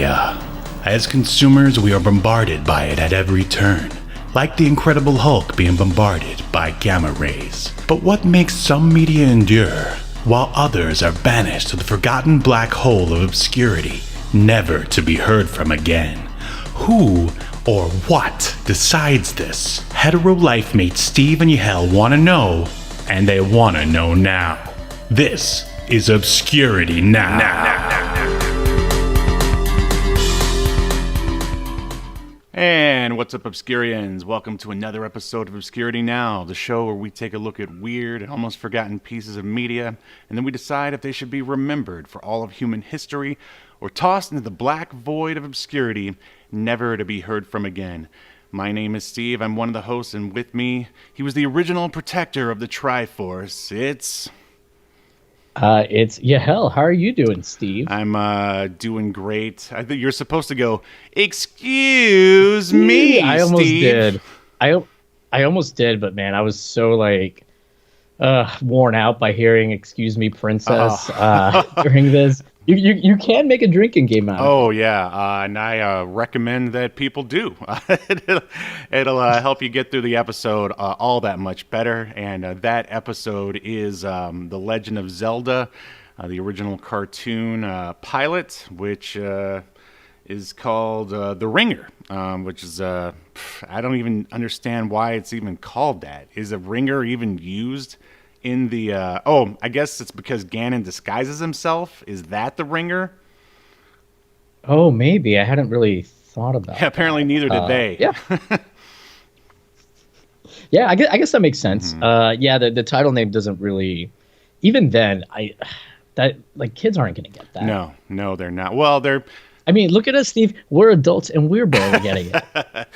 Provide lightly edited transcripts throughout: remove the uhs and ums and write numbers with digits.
media. As consumers, we are bombarded by it at every turn, like the Incredible Hulk being bombarded by gamma rays. But what makes some media endure, while others are banished to the forgotten black hole of obscurity, never to be heard from again? Who or what decides this? Hetero life mates Steve and Yahel want to know, and they want to know now. This is Obscurity Now. And what's up, Obscurians? Welcome to another episode of Obscurity Now, the show where we take a look at weird and almost forgotten pieces of media, and then we decide if they should be remembered for all of human history or tossed into the black void of obscurity, never to be heard from again. My name is Steve. I'm one of the hosts, and with me, he was the original protector of the Triforce. It's Yahel. How are you doing, Steve? I'm doing great. I think you're supposed to go, excuse me, I almost Steve. did. I almost did, but man, I was so worn out by hearing "Excuse me, Princess" during this. You can make a drinking game out of it. Oh, yeah, and I recommend that people do. It'll help you get through the episode all that much better, and that episode is The Legend of Zelda, the original cartoon pilot, which is called The Ringer, which is, I don't even understand why it's even called that. Is a ringer even used in the I guess it's because Ganon disguises himself. Is that the ringer? Oh, maybe. I hadn't really thought about Yeah, apparently neither did they. Yeah. Yeah, I guess that makes sense. Mm-hmm. The title name doesn't really, even then, kids aren't going to get that. No, they're not. Well, I mean, look at us, Steve. We're adults and we're barely getting it.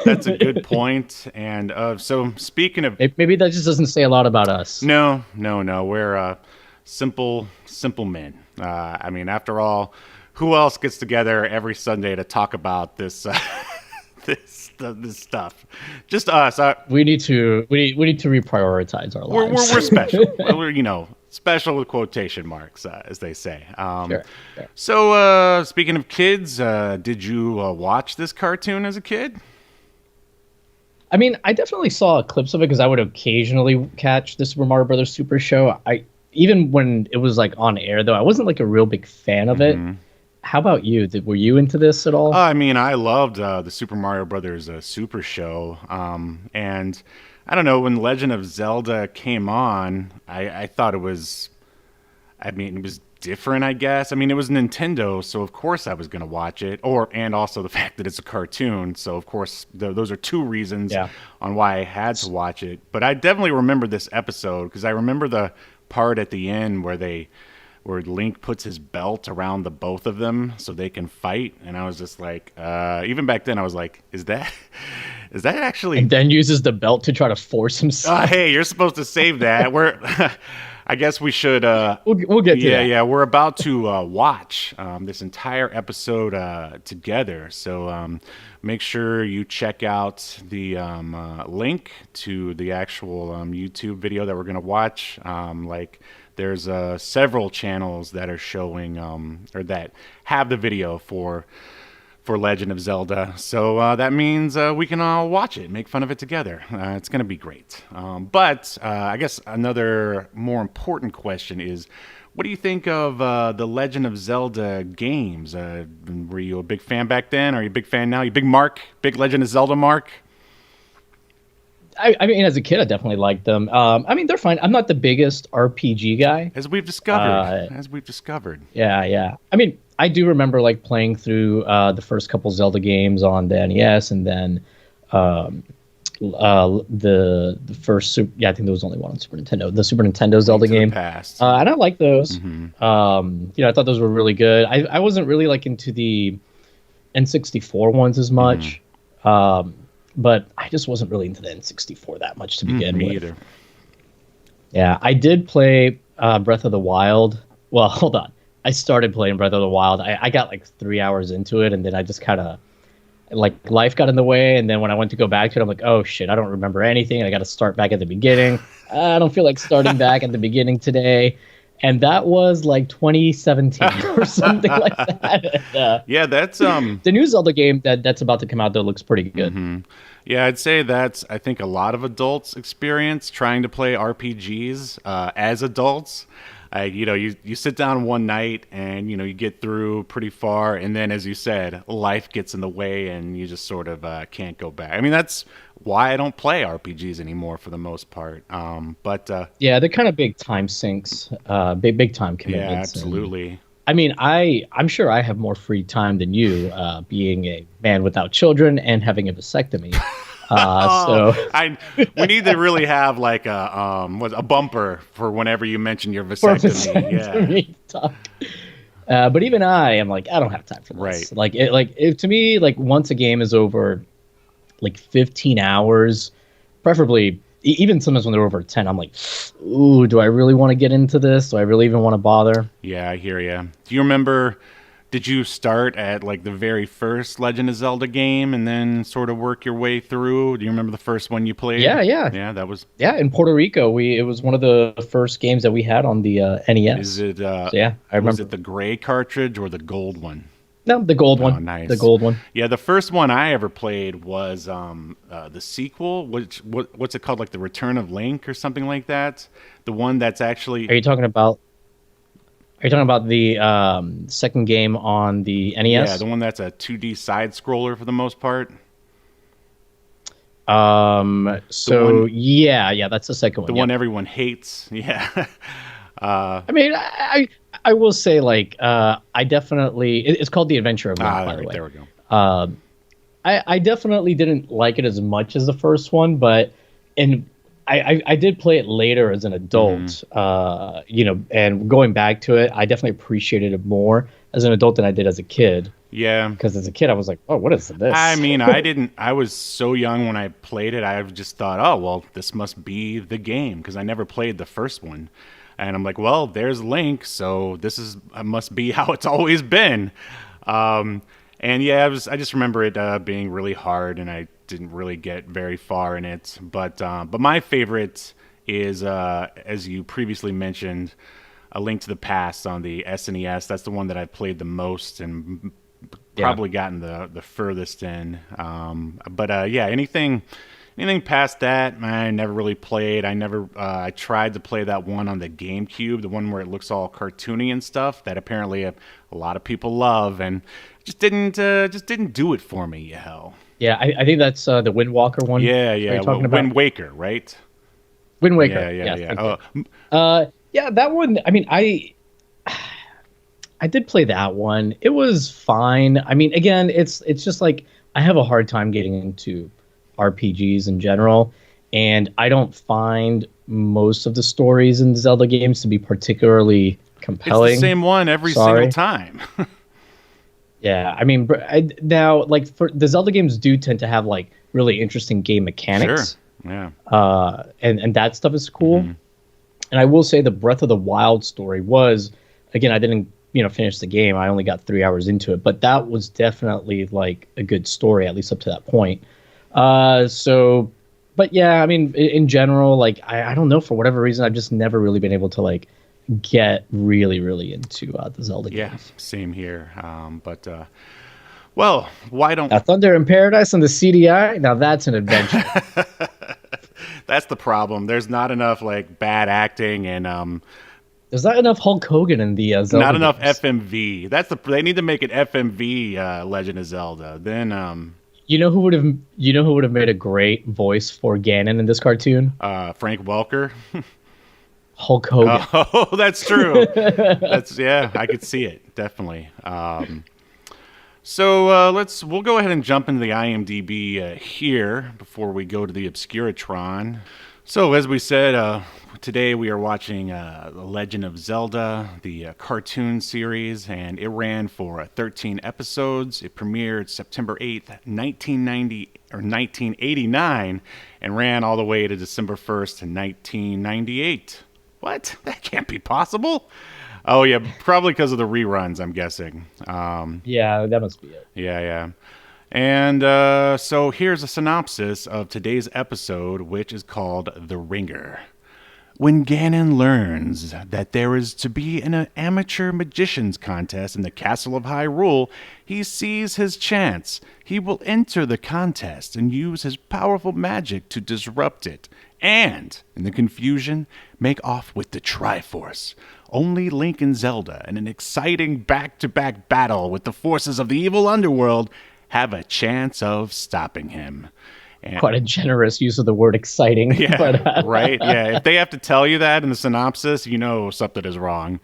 That's a good point. And so speaking of... Maybe that just doesn't say a lot about us. No. We're simple men. I mean, after all, who else gets together every Sunday to talk about this this stuff? Just us. We need to reprioritize our lives. We're special. We're, special with quotation marks, as they say. Sure. So, speaking of kids, did you watch this cartoon as a kid? I mean, I definitely saw clips of it because I would occasionally catch the Super Mario Brothers Super Show. Even when it was on air, though, I wasn't a real big fan of it. How about you? Were you into this at all? I mean, I loved the Super Mario Brothers Super Show, and I don't know, when Legend of Zelda came on, I thought it was, it was different, I guess. I mean, it was Nintendo, so of course I was going to watch it, and also the fact that it's a cartoon, so of course those are two reasons on why I had to watch it. But I definitely remember this episode, because I remember the part at the end where Link puts his belt around the both of them so they can fight, and I was just like, even back then I was like, is that actually... And then uses the belt to try to force himself. Hey, you're supposed to save that. I guess we should... we'll get to that. Yeah, we're about to watch this entire episode together, so make sure you check out the link to the actual YouTube video that we're going to watch. There's several channels that are showing or that have the video for Legend of Zelda, so that means we can all watch it, make fun of it together. It's going to be great. But I guess another more important question is, what do you think of the Legend of Zelda games? Were you a big fan back then? Are you a big fan now? You big Legend of Zelda mark? I mean, as a kid, I definitely liked them. I mean, they're fine. I'm not the biggest RPG guy. As we've discovered. Yeah. I mean, I do remember playing through the first couple Zelda games on the NES, and then the first I think there was only one on Super Nintendo. The Super Nintendo Zelda game. Past. And I like those. I thought those were really good. I wasn't really into the N64 ones as much. But I just wasn't really into the N64 that much to begin with. Me either. Yeah, I did play Breath of the Wild. Well, hold on. I started playing Breath of the Wild. I got 3 hours into it, and then I just kind of life got in the way. And then when I went to go back to it, I'm like, oh shit, I don't remember anything. I got to start back at the beginning. I don't feel like starting back at the beginning today. and that was like 2017 or something like that. And, Yeah, that's the new Zelda game that's about to come out though looks pretty good. yeah, I'd say that's I think a lot of adults experience trying to play RPGs as adults. You sit down one night and you get through pretty far, and then as you said, life gets in the way, and you just sort of can't go back. I mean, that's why I don't play RPGs anymore for the most part. But Yeah, they're kind of big time sinks, big time yeah, commitments, and absolutely. I mean, I'm sure I have more free time than you, being a man without children and having a vasectomy. Oh, So I we need to really have like a bumper for whenever you mention your for vasectomy. Yeah, vasectomy talk. But even I am like, I don't have time for right. this. To me, like once a game is over, like 15 hours, preferably even sometimes when they're over 10, I'm like, ooh, do I really want to get into this? Do I really even want to bother? Yeah, I hear you. Do you remember? Did you start at like the very first Legend of Zelda game and then sort of work your way through? Do you remember the first one you played? Yeah, yeah, Yeah, that was. yeah. In Puerto Rico, we it was one of the first games that we had on the Is NES. it? So yeah, I Was remember. it the gray cartridge or the gold one? No, the gold Oh, one, the nice. gold one. Yeah, the first one I ever played was the sequel. What's it called? Like the Return of Link or something like that. The one that's actually Are you talking about? Are you talking about the second game on the yeah, NES? the one that's a 2D side scroller for the most part. The So one yeah, yeah, that's the second the one. one Yep. everyone hates. Yeah. I mean, I will say like I definitely it's called The Adventure of Link, by the way. There we go. I definitely didn't like it as much as the first one, but and I did play it later as an adult, and going back to it, I definitely appreciated it more as an adult than I did as a kid. Yeah. Because as a kid, I was like, oh, what is I this? mean, I didn't. I was so young when I played it. I just thought, oh well, this must be the game because I never played the first one, and I'm like, well, there's Link, so this is must be how it's always been. Um, and yeah, I just remember it being really hard, and I didn't really get very far in it. But my favorite is, as you previously mentioned, A Link to the Past on the SNES. That's the one that I played the most and Yeah. probably gotten the furthest in. But yeah, anything past that, I never really played. I tried to play that one on the GameCube, the one where it looks all cartoony and stuff. That apparently a lot of people love, and just didn't do it for me. Hell. Yeah, I think that's the Windwalker one. Yeah, Are yeah. you talking Wind about Waker, right? Wind Yeah, Waker? yeah, Yes, yeah. thank you. Yeah, that one. I mean, I did play that one. It was fine. I mean, again, it's just like I have a hard time getting into RPGs in general, and I don't find most of the stories in Zelda games to be particularly It's the compelling. same one every single Sorry. time. Yeah, I mean, now like for the Zelda games do tend to have like really interesting game Sure. mechanics, Yeah. and that stuff is cool. And I will say the Breath of the Wild story was, again, I didn't, finish the game. I only got 3 hours into it, but that was definitely like a good story, at least up to that point. So, but yeah, I mean, in general, like, I don't know, for whatever reason, I've just never really been able to like get really, really into the Zelda Yeah. games. Same here. Well, why don't Now, Thunder in Paradise on the CDI, now that's an adventure. that's the problem. There's not enough like bad acting and There's not enough Hulk Hogan in the not Zelda enough games. FMV. They need to make it FMV Legend of Zelda. Then You know who would have made a great voice for Ganon in this cartoon? Frank Welker. Hulk Hogan. Oh, that's true. That's yeah, I could see it definitely. So we'll go ahead and jump into the IMDb here before we go to the Obscuritron. So as we said, today we are watching The Legend of Zelda, the cartoon series, and it ran for 13 episodes. It premiered September 8th, 1990 or 1989, and ran all the way to December 1st, 1998. What? That can't be possible. Oh yeah, probably because of the reruns, I'm guessing. Yeah, that must be it. Yeah, yeah. And so here's a synopsis of today's episode, which is called The Ringer. When Ganon learns that there is to be an amateur magician's contest in the Castle of Hyrule, he sees his chance. He will enter the contest and use his powerful magic to disrupt it, and, in the confusion, make off with the Triforce. Only Link and Zelda, in an exciting back-to-back battle with the forces of the evil underworld, have a chance of stopping him. And Quite a generous use of the word exciting. yeah, But right. Yeah, if they have to tell you that in the synopsis, you know something is wrong.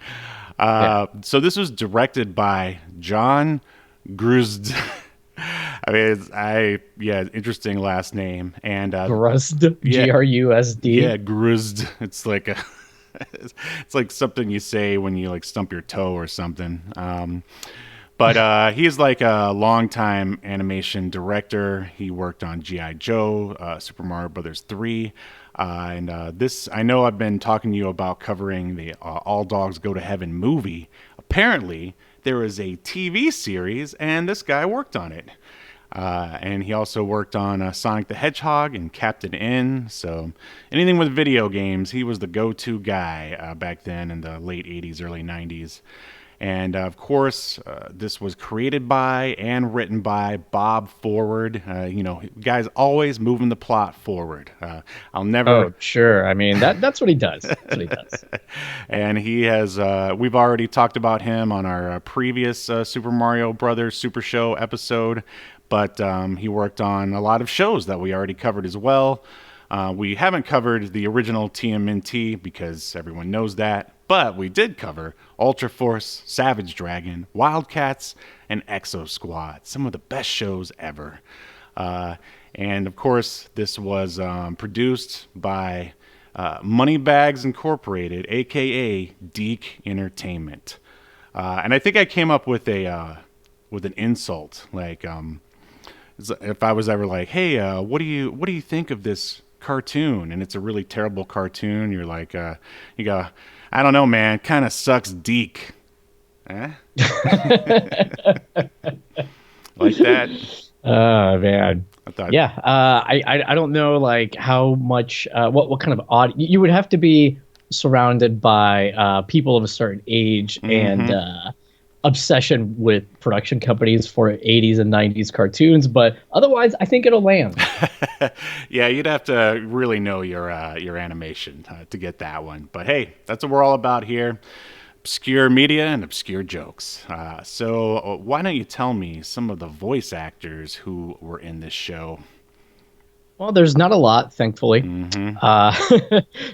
yeah. So this was directed by John Grusd. I mean, interesting last name. And Grusd, yeah, Grusd. yeah, Grusd. It's like it's like something you say when you like stump your toe or something. But he's like a longtime animation director. He worked on G.I. Joe, Super Mario Brothers 3. And this, I know I've been talking to you about covering the All Dogs Go to Heaven movie. Apparently, there is a TV series, and this guy worked on it. And he also worked on Sonic the Hedgehog and Captain N. So anything with video games, he was the go-to guy back then in the late 80s, early 90s. And of course, this was created by and written by Bob Forward. Guy's always moving the plot forward. I'll never. Oh, sure. I mean, that's what he does. That's what he does. And he has. We've already talked about him on our previous Super Mario Brothers Super Show episode, but he worked on a lot of shows that we already covered as well. We haven't covered the original TMNT because everyone knows that, but we did cover Ultra Force, Savage Dragon, Wildcats, and Exo Squad, some of the best shows ever. And of course, this was produced by Moneybags Incorporated, aka Deke Entertainment. And I think I came up with an insult, like if I was ever like, "Hey, what do you think of this cartoon?" and it's a really terrible cartoon, you're like, you go, "I don't know, man. Kind of sucks, Deke." Eh? Like that. Oh man. I thought, Yeah. I don't know like how much what kind of odd you would have to be surrounded by people of a certain age and obsession with production companies for 80s and 90s cartoons, but otherwise I think it'll land. yeah, you'd have to really know your animation to get that one. But hey, that's what we're all about here. Obscure media and obscure jokes. So why don't you tell me some of the voice actors who were in this show? Well, there's not a lot, thankfully.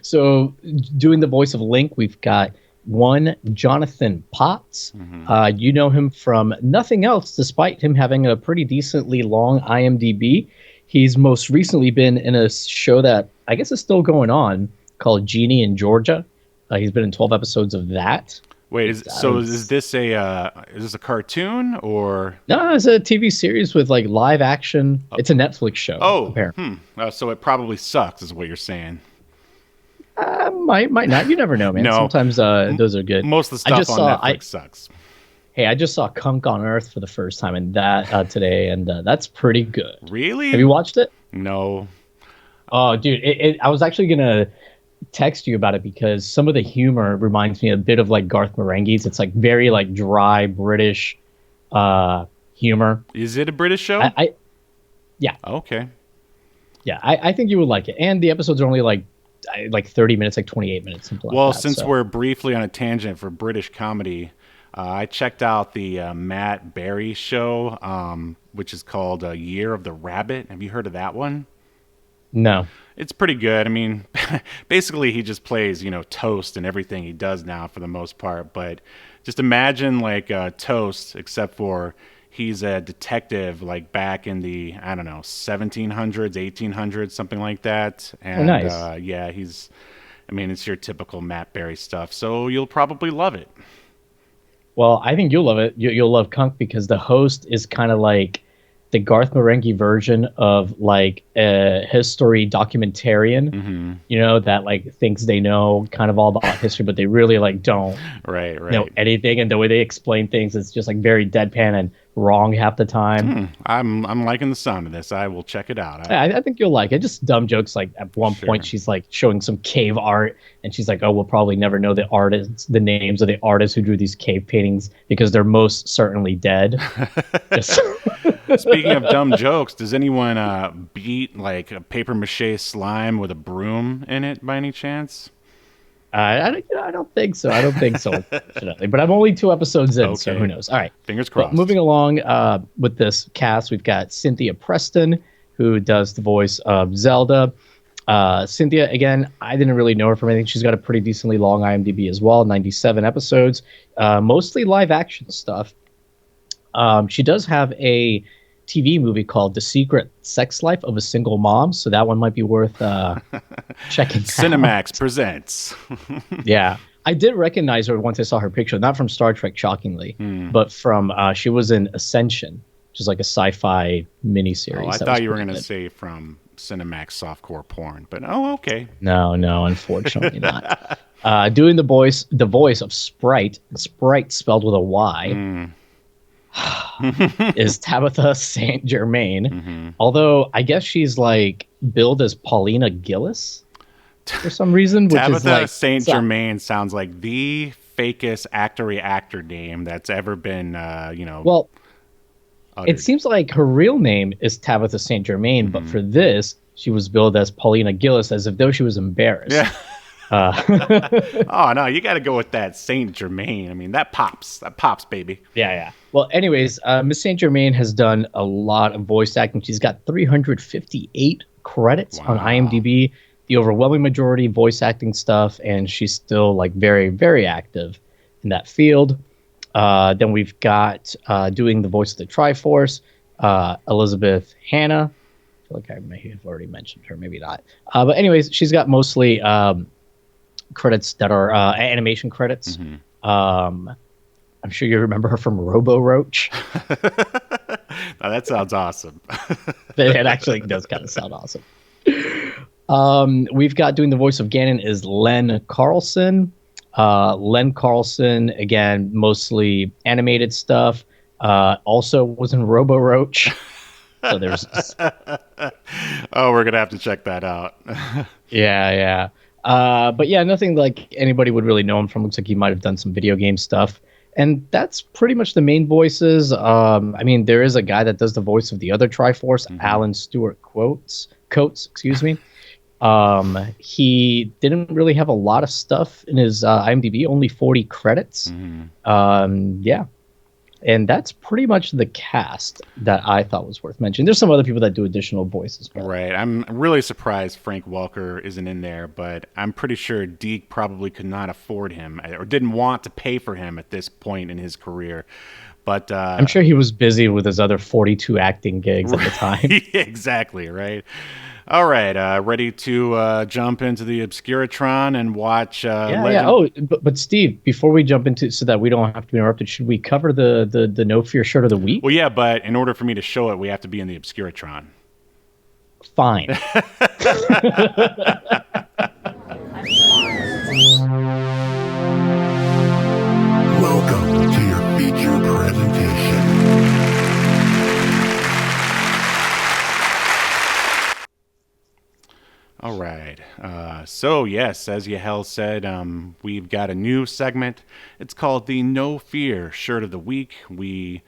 So doing the voice of Link, we've got one Jonathan Potts. You know him from nothing else, despite him having a pretty decently long IMDb. He's most recently been in a show that I guess is still going on called Genie in Georgia. He's been in 12 episodes of that. Wait, is this a cartoon or? No, it's a TV series with like live action. It's a Netflix show. Oh, apparently. So it probably sucks, is what you're saying. Might not. You never know, man. No. Sometimes those are good. Most of the stuff on Netflix sucks. Hey, I just saw Kunk on Earth for the first time and that today, and that's pretty good. Really? Have you watched it? No. Oh, dude, I was actually gonna text you about it because some of the humor reminds me a bit of like Garth Marenghi's. It's like very like dry British humor. Is it a British show? Yeah. Okay. Yeah, I think you would like it, and the episodes are only like 30 minutes, like 28 minutes, something like that. Well, since we're briefly on a tangent for British comedy, I checked out the Matt Berry show, which is called Year of the Rabbit. Have you heard of that one? No. It's pretty good. I mean, basically he just plays, Toast in everything he does now for the most part. But just imagine like Toast, except for he's a detective like back in the, I don't know, 1700s, 1800s, something like that. And nice. Yeah, it's your typical Matt Berry stuff. So you'll probably love it. Well, I think you'll love it. You'll love Kunk because the host is kind of like the Garth Marenghi version of like a history documentarian, that like thinks they know kind of all about history, but they really like don't right. know anything. And the way they explain things is just like very deadpan and wrong half the time. I'm liking the sound of this. I will check it out. I think you'll like it. Just dumb jokes. Like at one point, she's like showing some cave art, and she's like, "Oh, we'll probably never know the names of the artists who drew these cave paintings because they're most certainly dead." Speaking of dumb jokes, does anyone beat like a paper mache slime with a broom in it by any chance? I don't think so. I don't think so, unfortunately. But I'm only 2 episodes in, so who knows? All right. Fingers crossed. But moving along with this cast, we've got Cynthia Preston, who does the voice of Zelda. Cynthia, again, I didn't really know her from anything. She's got a pretty decently long IMDb as well, 97 episodes, mostly live action stuff. She does have a TV movie called The Secret Sex Life of a Single Mom, so that one might be worth checking out. Cinemax presents. Yeah. I did recognize her once I saw her picture, not from Star Trek, shockingly, but from she was in Ascension, which is like a sci-fi miniseries. Oh, I thought you were going to say from Cinemax softcore porn, but okay. No, unfortunately not. Doing the voice of Sprite spelled with a Y. Is Tabitha St. Germain. Although I guess she's like billed as Paulina Gillis for some reason. Which Tabitha is like, St. Germain sounds like the fakest actor name that's ever been, Well, uttered. It seems like her real name is Tabitha St. Germain, but for this, she was billed as Paulina Gillis, as if though she was embarrassed. Yeah. Oh no, you got to go with that Saint Germain. I mean, that pops, baby. Yeah. Well, anyways, Miss Saint Germain has done a lot of voice acting. She's got 358 credits on IMDb. The overwhelming majority voice acting stuff, and she's still like very, very active in that field. Then we've got doing the voice of the Triforce, Elizabeth Hanna. I feel like I may have already mentioned her, maybe not. But anyways, she's got mostly credits that are animation credits. I'm sure you remember her from Robo Roach. Now that sounds awesome. It actually does kind of sound awesome. We've got doing the voice of Ganon is Len Carlson. Len Carlson, again, mostly animated stuff. Also was in Robo Roach. So there's. Oh, we're gonna have to check that out. Yeah. But yeah, nothing like anybody would really know him from. Looks like he might have done some video game stuff. And that's pretty much the main voices. I mean, there is a guy that does the voice of the other Triforce, Alan Stewart Coates, excuse me. He didn't really have a lot of stuff in his IMDb, only 40 credits. Yeah. And that's pretty much the cast that I thought was worth mentioning. There's some other people that do additional voices. Right. I'm really surprised Frank Welker isn't in there, but I'm pretty sure Deke probably could not afford him or didn't want to pay for him at this point in his career. But I'm sure he was busy with his other 42 acting gigs at the time. Exactly, right? All right, ready to jump into the Obscuritron and watch Legend? Yeah. Oh, but Steve, before we jump into, so that we don't have to be interrupted, should we cover the No Fear shirt of the week? Well, yeah, but in order for me to show it, we have to be in the Obscuritron. Fine. Welcome to your feature presentation. All right. So, yes, as Yahel said, we've got a new segment. It's called the No Fear Shirt of the Week. We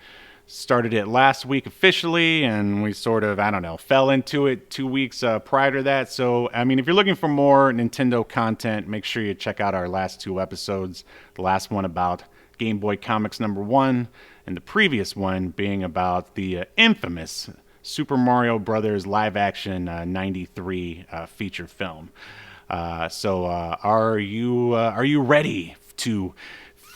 started it last week officially, and we sort of, fell into it 2 weeks prior to that. So, I mean, if you're looking for more Nintendo content, make sure you check out our last 2 episodes. The last one about Game Boy Comics #1, and the previous one being about the infamous Super Mario Brothers live-action '93 feature film. So, are you ready to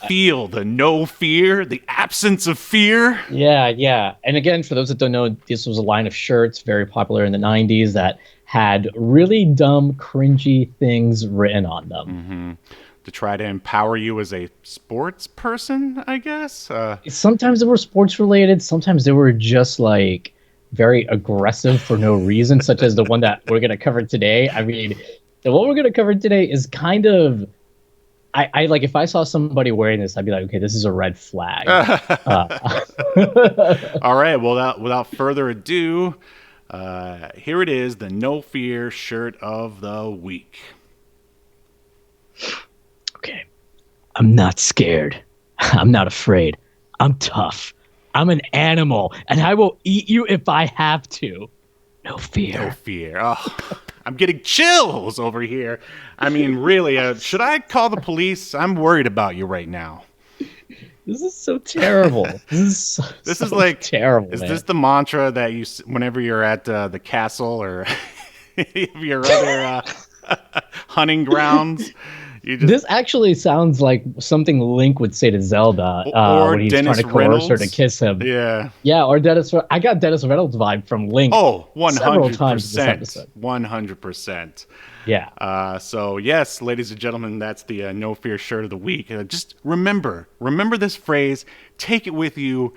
feel the no fear, the absence of fear? Yeah. And again, for those that don't know, this was a line of shirts very popular in the '90s that had really dumb, cringy things written on them. To try to empower you as a sports person, I guess. Sometimes they were sports related. Sometimes they were just like very aggressive for no reason, such as the one that we're going to cover today. I mean, the one we're going to cover today is kind of, I like if I saw somebody wearing this, I'd be like, okay, this is a red flag. All right. Well, without further ado, here it is, the No Fear shirt of the week. Okay. I'm not scared. I'm not afraid. I'm tough. I'm an animal, and I will eat you if I have to. No fear. No fear. Oh, I'm getting chills over here. I mean, really, should I call the police? I'm worried about you right now. This is so terrible. This is like terrible. Is man. this the mantra that you, whenever you're at the castle or your other hunting grounds? This actually sounds like something Link would say to Zelda when he's Dennis trying to coerce her to Reynolds? kiss him. Yeah. Yeah, or Dennis. I got Dennis Reynolds vibe from Link. Oh, 100%. Several times this episode. 100%. Yeah. So yes, ladies and gentlemen, that's the No Fear shirt of the week. Just remember this phrase. Take it with you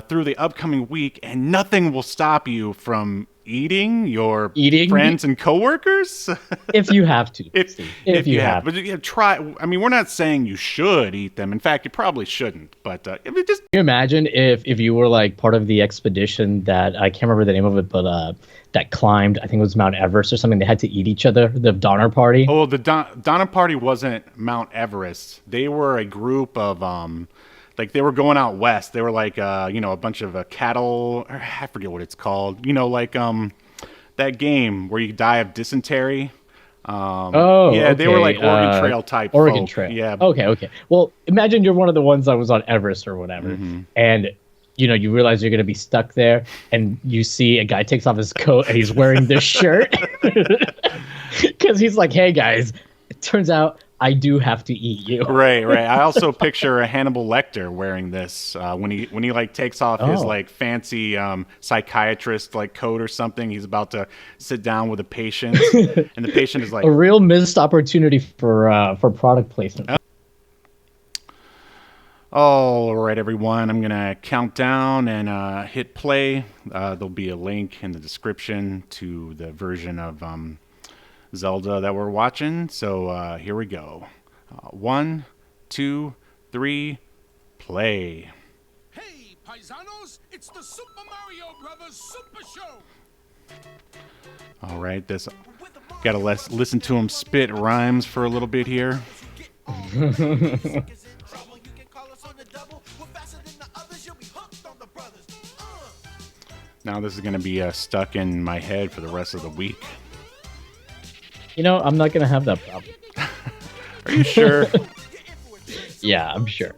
through the upcoming week, and nothing will stop you from eating your friends and coworkers. If you have to. If you have. But try. I mean, we're not saying you should eat them. In fact, you probably shouldn't. But just. Can you imagine if you were like part of the expedition that I can't remember the name of it, but that climbed, I think it was Mount Everest or something. They had to eat each other. The Donner Party. Oh, the Donner Party wasn't Mount Everest. They were a group of like they were going out west. They were like a bunch of cattle. I forget what it's called. Like that game where you die of dysentery. They were like Oregon Trail type. Oregon folk. Trail. Yeah. Okay. Well, imagine you're one of the ones that was on Everest or whatever, and you realize you're going to be stuck there, and you see a guy takes off his coat and he's wearing this shirt because he's like, "Hey guys, it turns out I do have to eat you." Right. I also picture a Hannibal Lecter wearing this when he like takes off his like fancy psychiatrist like coat or something. He's about to sit down with a patient, and the patient is like a real missed opportunity for product placement. All right, everyone. I'm gonna count down and hit play. There'll be a link in the description to the version of Zelda that we're watching. So here we go. 1, 2, 3, play. Hey, paisanos! It's the Super Mario Brothers Super Show. All right, gotta listen to him spit rhymes for a little bit here. Now this is gonna be stuck in my head for the rest of the week. I'm not going to have that problem. Are you sure? Yeah, I'm sure.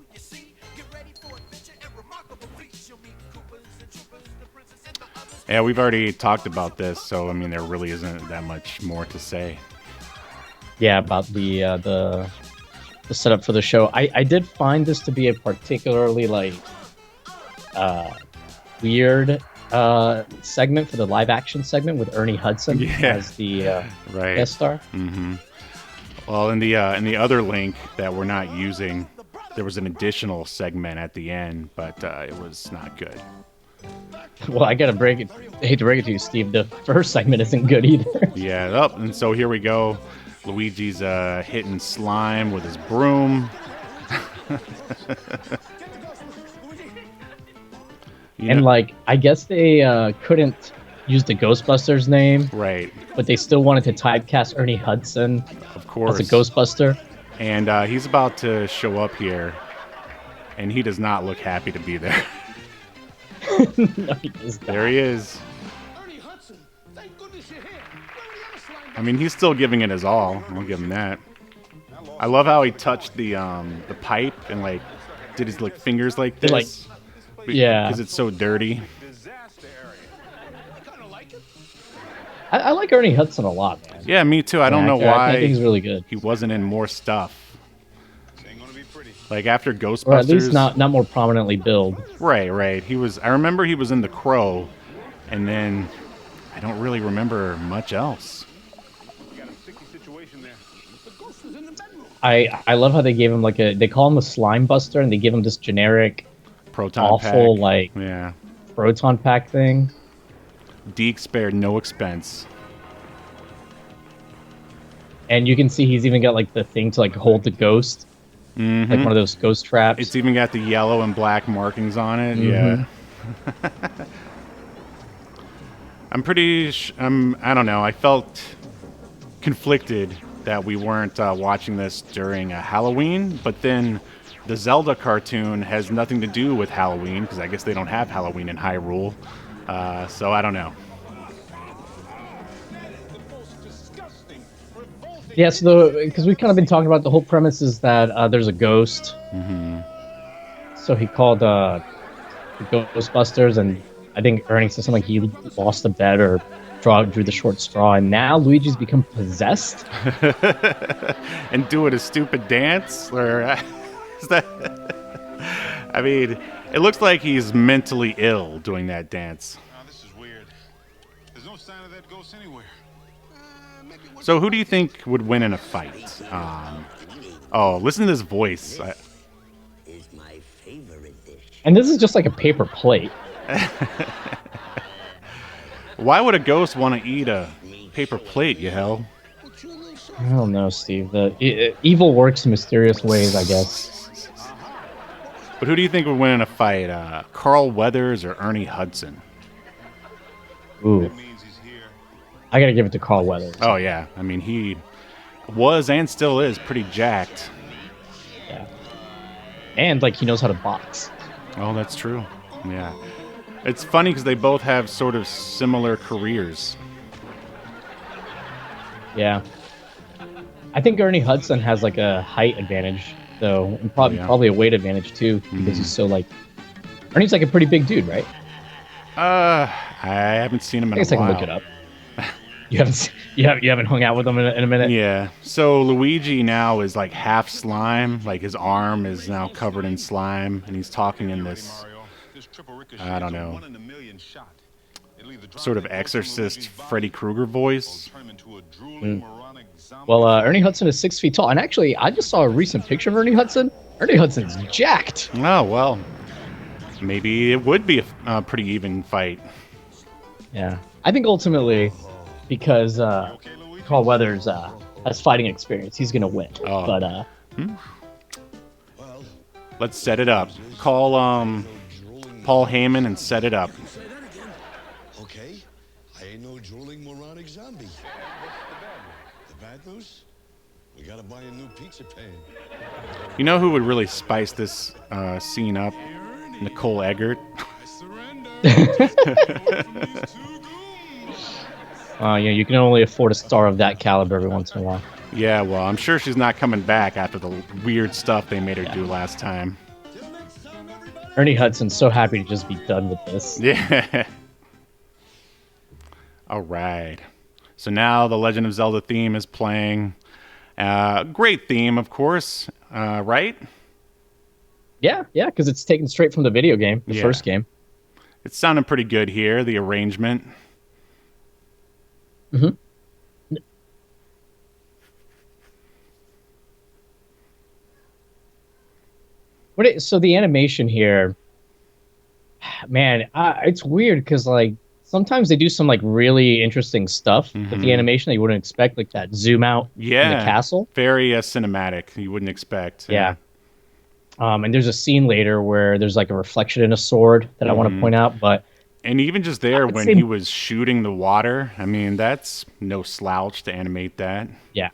Yeah, we've already talked about this, so I mean, there really isn't that much more to say. Yeah, about the setup for the show. I did find this to be a particularly weird segment for the live action segment with Ernie Hudson as the guest star. Mm-hmm. Well, in the other link that we're not using, there was an additional segment at the end, but it was not good. Well, I hate to break it to you, Steve. The first segment isn't good either. Yeah, and so here we go. Luigi's hitting slime with his broom. And I guess they couldn't use the Ghostbusters name, right? But they still wanted to typecast Ernie Hudson, of course, as a Ghostbuster. And he's about to show up here, and he does not look happy to be there. No, he does not. There he is. Ernie Hudson, thank goodness you're here. I mean, he's still giving it his all. I'll give him that. I love how he touched the pipe and did his fingers like this. Yeah, because it's so dirty. I like Ernie Hudson a lot, man. Yeah, me too. I don't know why. I think he's really good. He wasn't in more stuff. Like after Ghostbusters, or at least not more prominently billed. Right. He was. I remember he was in The Crow, and then I don't really remember much else. I love how they gave him they call him a slime buster, and they give him this generic proton awful pack. proton pack thing. Deke spared no expense. And you can see he's even got the thing to hold the ghost like one of those ghost traps. It's even got the yellow and black markings on it. Mm-hmm. Yeah. I don't know. I felt conflicted that we weren't watching this during Halloween, but then the Zelda cartoon has nothing to do with Halloween because I guess they don't have Halloween in Hyrule. So I don't know. Yeah, so because we've kind of been talking about the whole premise is that there's a ghost. So he called the Ghostbusters, and I think Ernie said something like he lost a bet or drew the short straw, and now Luigi's become possessed. And doing a stupid dance, or is that? I mean, it looks like he's mentally ill doing that dance. This is weird. There's no sign of that ghost anywhere. So who do you think would win in a fight? Oh, listen to this voice. Is my favorite dish. And this is just like a paper plate. Why would a ghost want to eat a paper plate, Yahel? I don't know, Steve. Evil works in mysterious ways, I guess. But who do you think would win in a fight? Carl Weathers or Ernie Hudson? Ooh, Means he's here. I gotta give it to Carl Weathers. Oh, yeah. I mean, he was and still is pretty jacked. Yeah. And like he knows how to box. Oh, that's true. Yeah. It's funny because they both have sort of similar careers. Yeah. I think Ernie Hudson has like a height advantage, though, and probably Yeah. probably a weight advantage too, because he's so like. Ernie's like a pretty big dude, right? I haven't seen him I in a guess I while. can look it up. You haven't hung out with him in a minute. Yeah. So Luigi now is like half slime. Like his arm is now covered in slime, and he's talking in this I don't know, sort of exorcist Freddy Krueger voice. Well, Ernie Hudson is 6 feet tall, and actually, I just saw a recent picture of Ernie Hudson. Ernie Hudson's jacked. Oh well, maybe it would be a pretty even fight. Yeah, I think ultimately, because Carl Weathers has fighting experience, he's gonna win. Oh. But Let's set it up. Call Paul Heyman and set it up. Okay, I ain't no drooling moronic zombie. The bad news? We gotta buy a new pizza pan. You know who would really spice this scene up? Nicole Eggert. you can only afford a star of that caliber every once in a while. Yeah, well, I'm sure she's not coming back after the weird stuff they made her do last time. Ernie Hudson's so happy to just be done with this. Yeah. All right. So now the Legend of Zelda theme is playing. Great theme, of course, right? Yeah, because it's taken straight from the video game, the Yeah. first game. It's sounding pretty good here, the arrangement. Mm-hmm. So the animation here, man, it's weird because like sometimes they do some like really interesting stuff with the animation that you wouldn't expect, like that zoom out in Yeah. the castle. Very cinematic. You wouldn't expect. Yeah. And there's a scene later where there's like a reflection in a sword that I want to point out, but And even just there I'd when say- he was shooting the water, I mean, that's no slouch to animate that. yeah.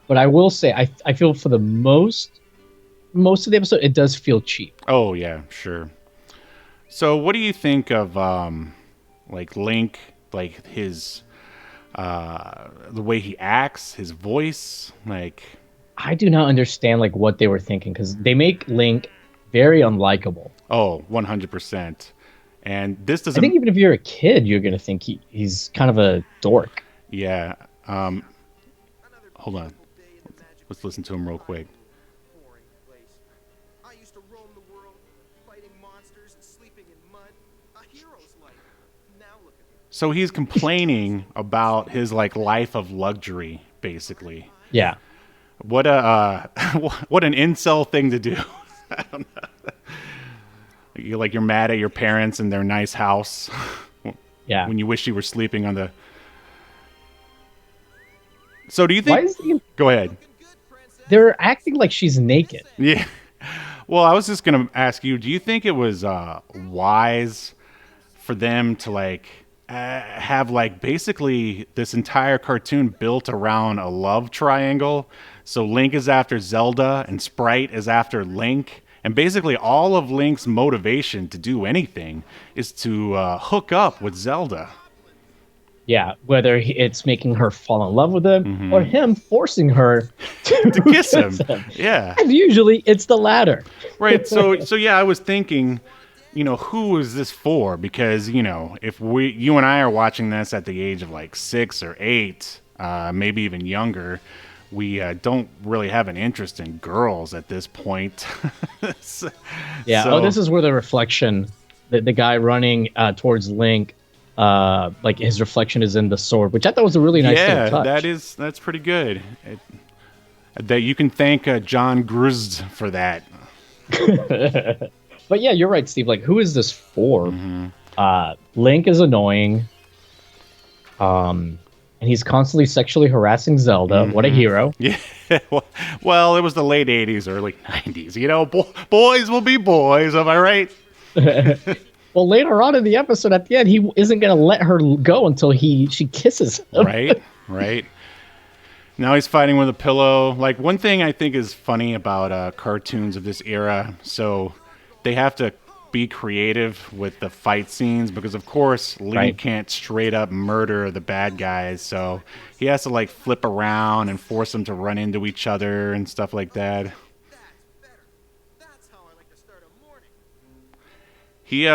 But I will say, I feel for the most of the episode, it does feel cheap. Oh, yeah, sure. So what do you think of like Link, like his the way he acts, his voice, like I do not understand like what they were thinking because they make Link very unlikable. 100%. And this I doesn't think even if you're a kid, you're gonna think he's kind of a dork. yeah. Hold on. Let's listen to him real quick. Boring place. I used to roam the world, fighting monsters and sleeping in mud. A hero's life. Now look at me. So he's complaining about his like life of luxury, basically. Yeah, What a what an incel thing to do. I don't know. You're mad at your parents and their nice house yeah. when you wish you were sleeping on the. So do you Why think? is he? Go ahead. Good, princess. they're acting like she's naked. Yeah. Well, I was just gonna ask you, do you think it was wise for them to like have like basically this entire cartoon built around a love triangle? So Link is after Zelda and Sprite is after Link, and basically all of Link's motivation to do anything is to hook up with Zelda. Yeah, whether it's making her fall in love with him or him forcing her to, To kiss him. kiss him. Yeah. And usually it's the latter. Right. So yeah, I was thinking, who is this for? Because, if you and I are watching this at the age of like 6 or 8, maybe even younger, we don't really have an interest in girls at this point. Yeah. So- This is where the reflection, the guy running towards Link, like his reflection is in the sword, which I thought was a really nice yeah, little touch. that's pretty good. That you can thank John Gruzd for that. But yeah, you're right, Steve. Like, who is this for? Mm-hmm. Link is annoying. And he's constantly sexually harassing Zelda. What a hero. Yeah. Well, it was the late 80s, early 90s. Boys will be boys. Am I right? Well, later on in the episode, at the end, he isn't going to let her go until she kisses him. Right. Now he's fighting with a pillow. Like, one thing I think is funny about cartoons of this era, so they have to be creative with the fight scenes because, of course, Link can't straight up murder the bad guys, so he has to, like, flip around and force them to run into each other and stuff like that. That's better. That's how I like to start a morning. He,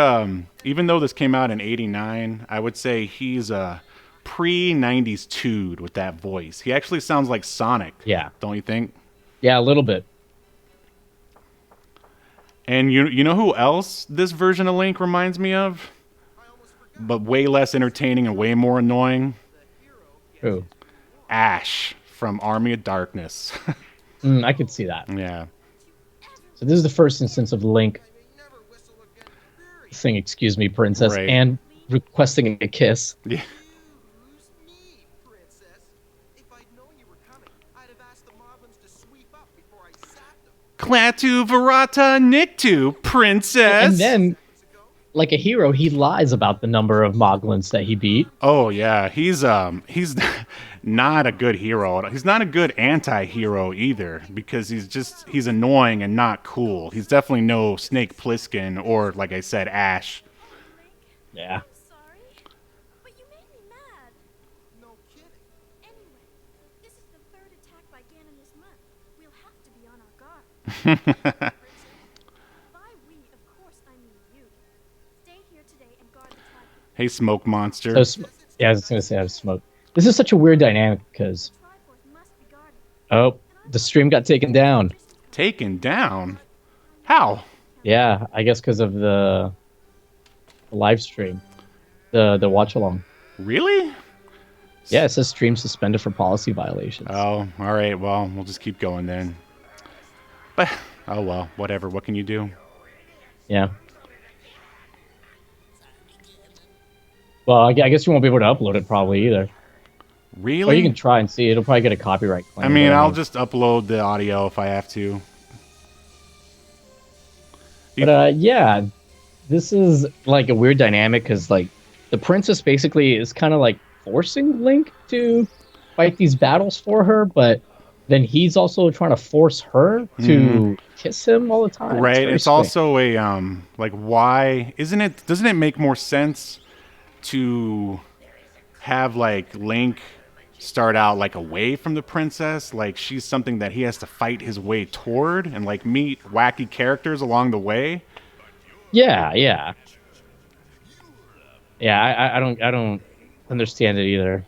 even though this came out in '89, I would say he's a pre-90s dude with that voice. He actually sounds like Sonic. Yeah. Don't you think? Yeah, a little bit. And you know who else this version of Link reminds me of? But way less entertaining and way more annoying? Who? Ash from Army of Darkness. I could see that. Yeah. So this is the first instance of Link saying, "Excuse me, princess," Right. and requesting a kiss. Yeah. Excuse me, princess. If I'd known you were coming, I'd have asked the moblins to sweep up before I sacked them. Klaatu Varata Niktu, princess. And then, like a hero, he lies about the number of Moglins that he beat. Oh yeah, he's not a good hero. He's not a good anti-hero either because he's annoying and not cool. He's definitely no Snake Plissken or, like I said, Ash. Yeah. Sorry, but you made me mad. No kidding. Anyway, this is the third attack by Ganon this month. We'll have to be on our guard. By we, of course, I mean you. Stay here today and guard the Triforce. Hey, Smoke Monster. So, yeah, I was going to say I have smoke. This is such a weird dynamic because, Triforce must be guarded. oh, the stream got taken down. Taken down? How? Yeah, I guess because of the live stream, the watch along. Really? Yeah, it says stream suspended for policy violations. Oh, all right. Well, we'll just keep going then. But, oh well, whatever. What can you do? Yeah. Well, I guess you won't be able to upload it probably either. Really? Or you can try and see. It'll probably get a copyright claim. I mean, but I'll just upload the audio if I have to. But yeah, this is like a weird dynamic because like the princess basically is kind of like forcing Link to fight these battles for her, but then he's also trying to force her to kiss him all the time. Right. very It's strange. also a like, why isn't it? Doesn't it make more sense to have like Link start out like away from the princess, like she's something that he has to fight his way toward, and like meet wacky characters along the way? Yeah. I don't understand it either.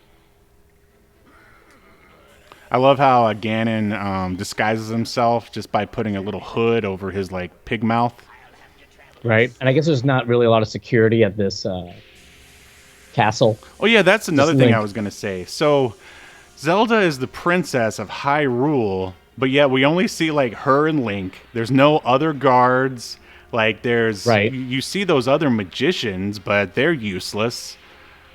I love how Ganon disguises himself just by putting a little hood over his like pig mouth. Right, and I guess there's not really a lot of security at this castle. Oh yeah, that's another Just thing Link. I was gonna say. So Zelda is the princess of Hyrule, but yet we only see like her and Link. There's no other guards. Like there's Right. you see those other magicians, but they're useless.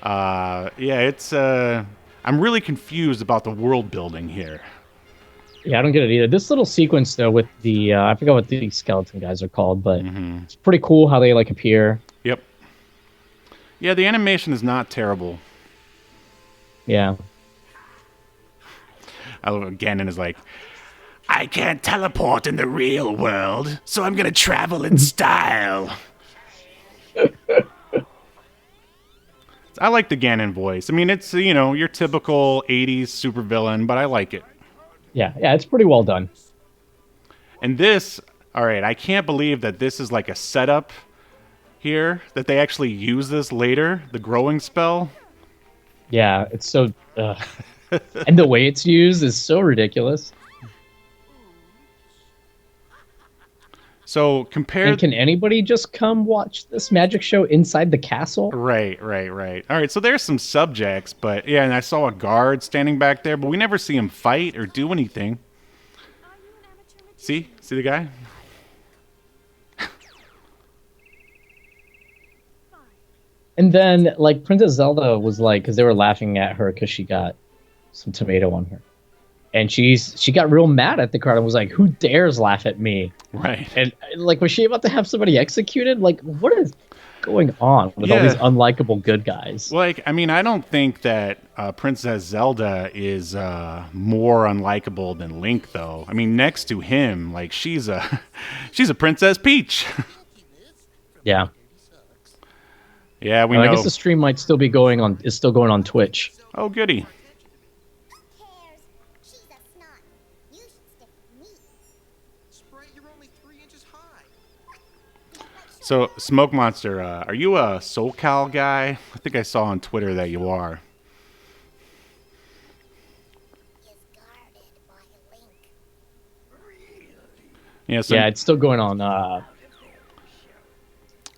Yeah, it's I'm really confused about the world building here. Yeah, I don't get it either. This little sequence though with the I forgot what the skeleton guys are called, but it's pretty cool how they like appear. Yep. Yeah, the animation is not terrible. Yeah. I love Ganon is like, I can't teleport in the real world, so I'm gonna travel in style. I like the Ganon voice. I mean, it's, you know, your typical 80s supervillain, but I like it. Yeah, it's pretty well done. And this, all right, I can't believe that this is like a setup here, that they actually use this later, the growing spell. Yeah, it's so and the way it's used is so ridiculous. So compare... And can anybody just come watch this magic show inside the castle? Right. All right, so there's some subjects, but yeah, and I saw a guard standing back there, but we never see him fight or do anything. See the guy? And then, like, Princess Zelda was like, because they were laughing at her because she got some tomato on her. And she got real mad at the crowd and was like, who dares laugh at me? Right. And, like, was she about to have somebody executed? Like, what is going on with all these unlikable good guys? Like, I mean, I don't think that Princess Zelda is more unlikable than Link, though. I mean, next to him, like, she's a Princess Peach. Yeah. Yeah, we I know. guess the stream might still be going on. Is still going on Twitch. Oh, goody. Who cares? She's a snot. You should stick with me. Sprite, you're only 3 inches high. So, Smoke Monster, are you a SoCal guy? I think I saw on Twitter that you are. Is guarded by Link. Yeah, so Yeah, it's still going on.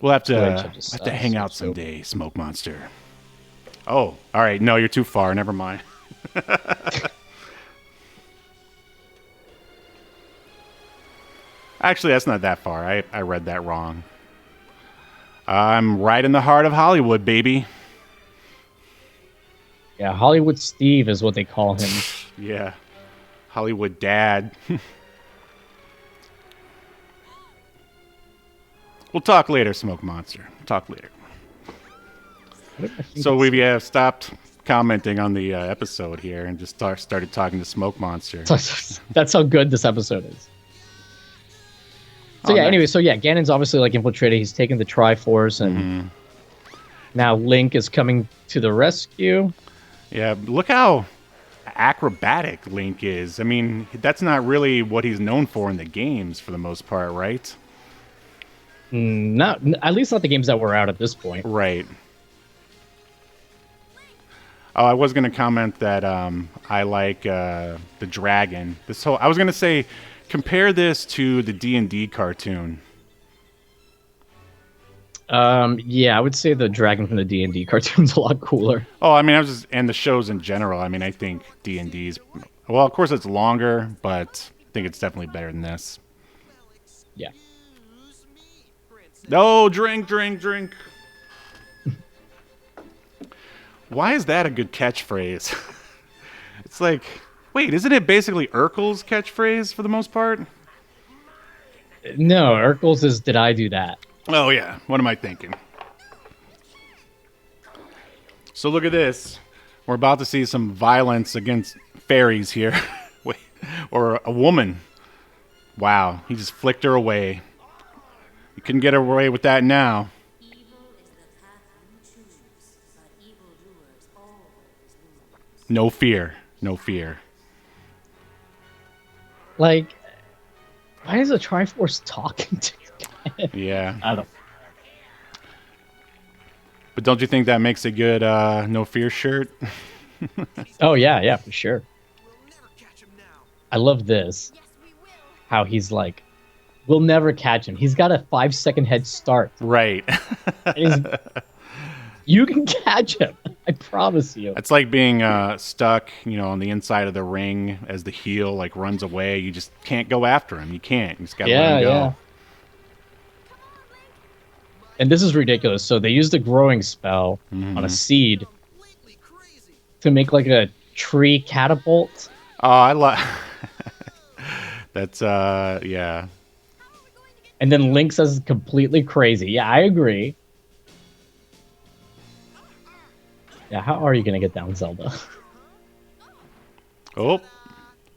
we'll have Twitch, I to just, hang out so- someday, Smoke Monster. Oh, all right. No, you're too far. Never mind. Actually, that's not that far. I read that wrong. I'm right in the heart of Hollywood, baby. Yeah, Hollywood Steve is what they call him. Yeah. Hollywood Dad. We'll talk later, Smoke Monster. Talk later. So we have stopped commenting on the episode here and just started talking to Smoke Monster. That's how good this episode is. So Oh, yeah, nice. anyway, so yeah, Ganon's obviously like infiltrated. He's taken the Triforce, and now Link is coming to the rescue. Yeah, look how acrobatic Link is. I mean, that's not really what he's known for in the games for the most part, right? Not at least not the games that were out at this point. Right. Oh, I was gonna comment that I like the dragon. I was gonna say, compare this to the D&D cartoon. Yeah, I would say the dragon from the D&D cartoon's a lot cooler. Oh, I mean, and the shows in general. I mean, I think D&D's, well, of course it's longer, but I think it's definitely better than this. Yeah. Excuse me, Princess. No, drink. Why is that a good catchphrase? It's like, wait, isn't it basically Urkel's catchphrase for the most part? No, Urkel's is "Did I do that?" Oh, yeah. What am I thinking? So look at this. We're about to see some violence against fairies here. Wait, or a woman. Wow, he just flicked her away. You couldn't get away with that now. Evil is the path you choose, but evildoers always lose. No fear. No fear. Like, why is the Triforce talking to Ganon? Yeah. I don't. But don't you think that makes a good no fear shirt? Oh yeah, for sure. We'll never catch him now. I love this. Yes, we will. How he's like, we'll never catch him. He's got a 5-second head start. Right. You can catch him. I promise you. It's like being stuck, on the inside of the ring as the heel like runs away. You just can't go after him. You can't. You just gotta let him go. Yeah. And this is ridiculous. So they used a growing spell on a seed Completely crazy. to make like a tree catapult. Oh, I love. That's yeah. And then Link says it's completely crazy. Yeah, I agree. Yeah, how are you gonna get down Zelda? Oh,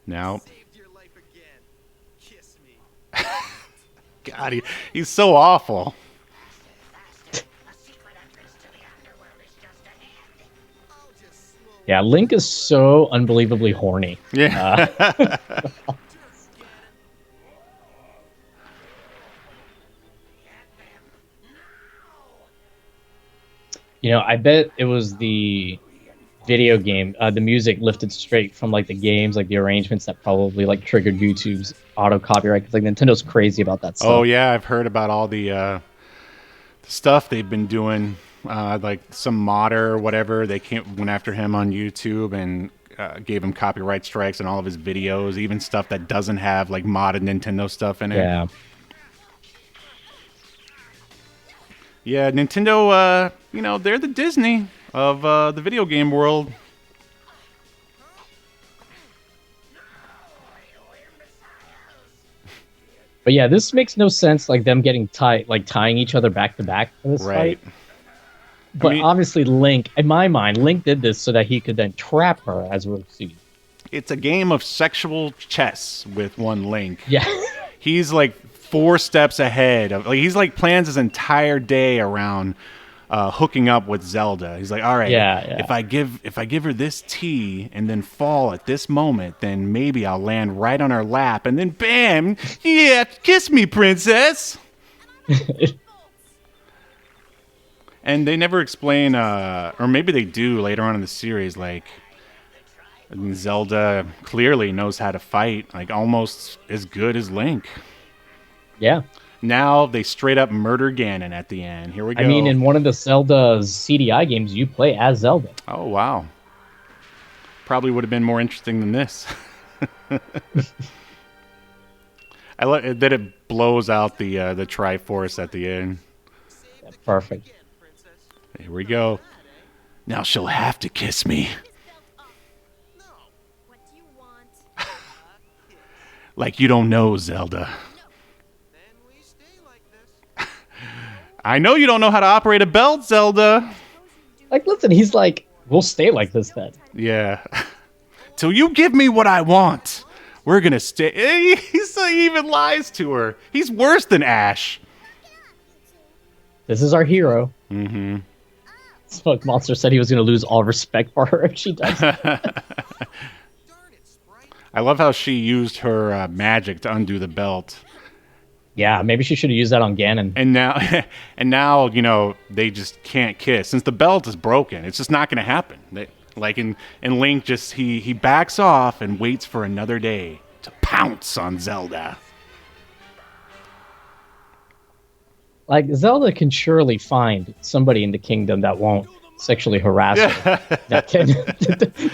now, Saved your life again. Kiss me. God, he's so awful. I'll just slow Yeah, Link is so unbelievably horny. Yeah. I bet it was the video game, the music lifted straight from like the games, like the arrangements that probably like triggered YouTube's auto copyright. 'Cause, like Nintendo's crazy about that Oh stuff. yeah, I've heard about all the stuff they've been doing. Like some modder or whatever, they went after him on YouTube and gave him copyright strikes on all of his videos, even stuff that doesn't have like modded Nintendo stuff in it. Yeah. Yeah, Nintendo, they're the Disney of the video game world. But yeah, this makes no sense, like them getting tying each other back to back for this Right. fight. But mean- obviously, Link, in my mind, Link did this so that he could then trap her as Rosie. It's a game of sexual chess with one Link. Yeah. He's like 4 steps ahead of, like, he's like plans his entire day around hooking up with Zelda. He's like, all right, Yeah. if I give her this tea and then fall at this moment, then maybe I'll land right on her lap, and then bam, yeah, kiss me, princess. And they never explain, or maybe they do later on in the series, like, Zelda clearly knows how to fight, like almost as good as Link. Yeah. Now they straight up murder Ganon at the end. Here we go. I mean, in one of the Zelda's CDI games, you play as Zelda. Oh, wow. Probably would have been more interesting than this. I like that it blows out the Triforce at the end. Yeah, perfect. Here we go. Now she'll have to kiss me. What do you want? Like you don't know, Zelda. Then we stay like this. I know you don't know how to operate a belt, Zelda. Like, listen, he's like, we'll stay like this then. Yeah. Till you give me what I want, we're gonna stay. He even lies to her. He's worse than Ash. This is our hero. Mm-hmm. Smoke Monster said he was going to lose all respect for her if she does. Darn it, Sprite. I love how she used her magic to undo the belt. Yeah, maybe she should have used that on Ganon. And now, they just can't kiss. Since the belt is broken, it's just not going to happen. And Link just, he backs off and waits for another day to pounce on Zelda. Like, Zelda can surely find somebody in the kingdom that won't sexually harass her, that can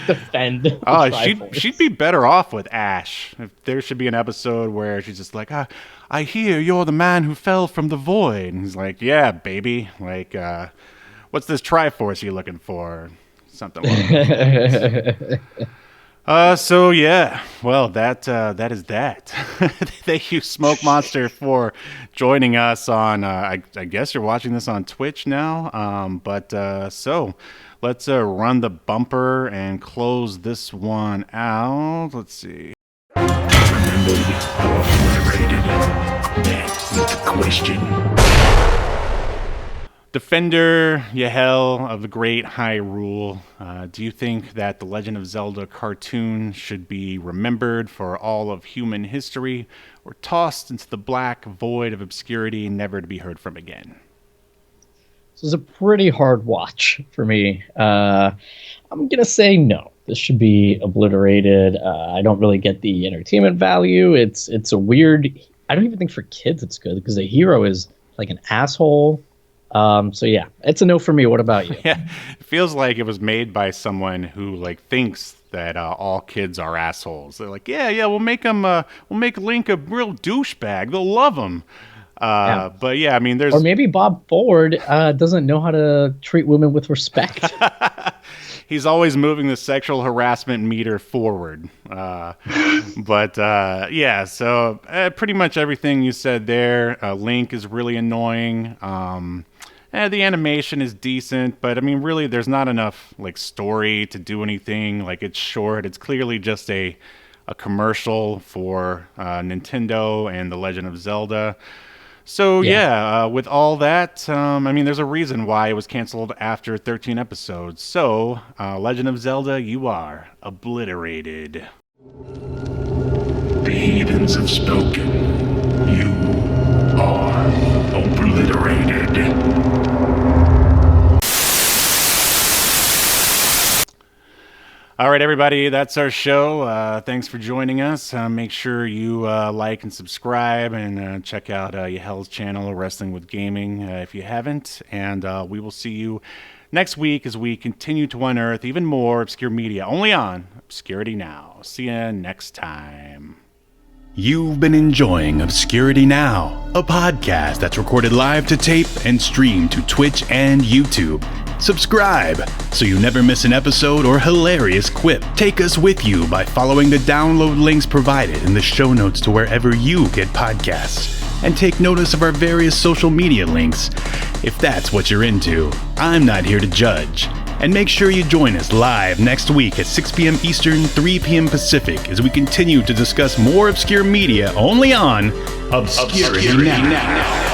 defend the Oh, Triforce. she'd be better off with Ash. If there should be an episode where she's just like, I hear you're the man who fell from the void. And he's like, yeah, baby. Like, what's this Triforce you're looking for? Something like that. So yeah, well that is that. Thank you, Smoke Monster, for joining us on. I guess you're watching this on Twitch now. So let's run the bumper and close this one out. Let's see. Defender Yahel of the Great Hyrule, do you think that the Legend of Zelda cartoon should be remembered for all of human history, or tossed into the black void of obscurity, never to be heard from again? This is a pretty hard watch for me. I'm going to say no. This should be obliterated. I don't really get the entertainment value. It's a weird... I don't even think for kids it's good, because the hero is like an asshole. So yeah, it's a no for me. What about you? Yeah, it feels like it was made by someone who like thinks that all kids are assholes. They're like, yeah, we'll make Link a real douchebag. They'll love him. Yeah. But yeah, I mean, there's Or maybe Bob Ford doesn't know how to treat women with respect. he's always moving the sexual harassment meter forward. Yeah, so pretty much everything you said there. Link is really annoying. The animation is decent, but I mean, really, there's not enough like story to do anything. Like, it's short. It's clearly just a commercial for Nintendo and the Legend of Zelda. So with all that, I mean, there's a reason why it was canceled after 13 episodes. So, Legend of Zelda, you are obliterated. The heathens have spoken. You are obliterated. All right, everybody, that's our show. Thanks for joining us. Make sure you like and subscribe and check out Yahel's channel, Wrestling with Gaming, if you haven't. And we will see you next week as we continue to unearth even more obscure media, only on Obscurity Now. See you next time. You've been enjoying Obscurity Now, a podcast that's recorded live to tape and streamed to Twitch and YouTube. Subscribe so you never miss an episode or hilarious quip. Take us with you by following the download links provided in the show notes to wherever you get podcasts. And take notice of our various social media links if that's what you're into. I'm not here to judge. And make sure you join us live next week at 6 p.m. Eastern, 3 p.m. Pacific as we continue to discuss more obscure media only on Obscurity Now.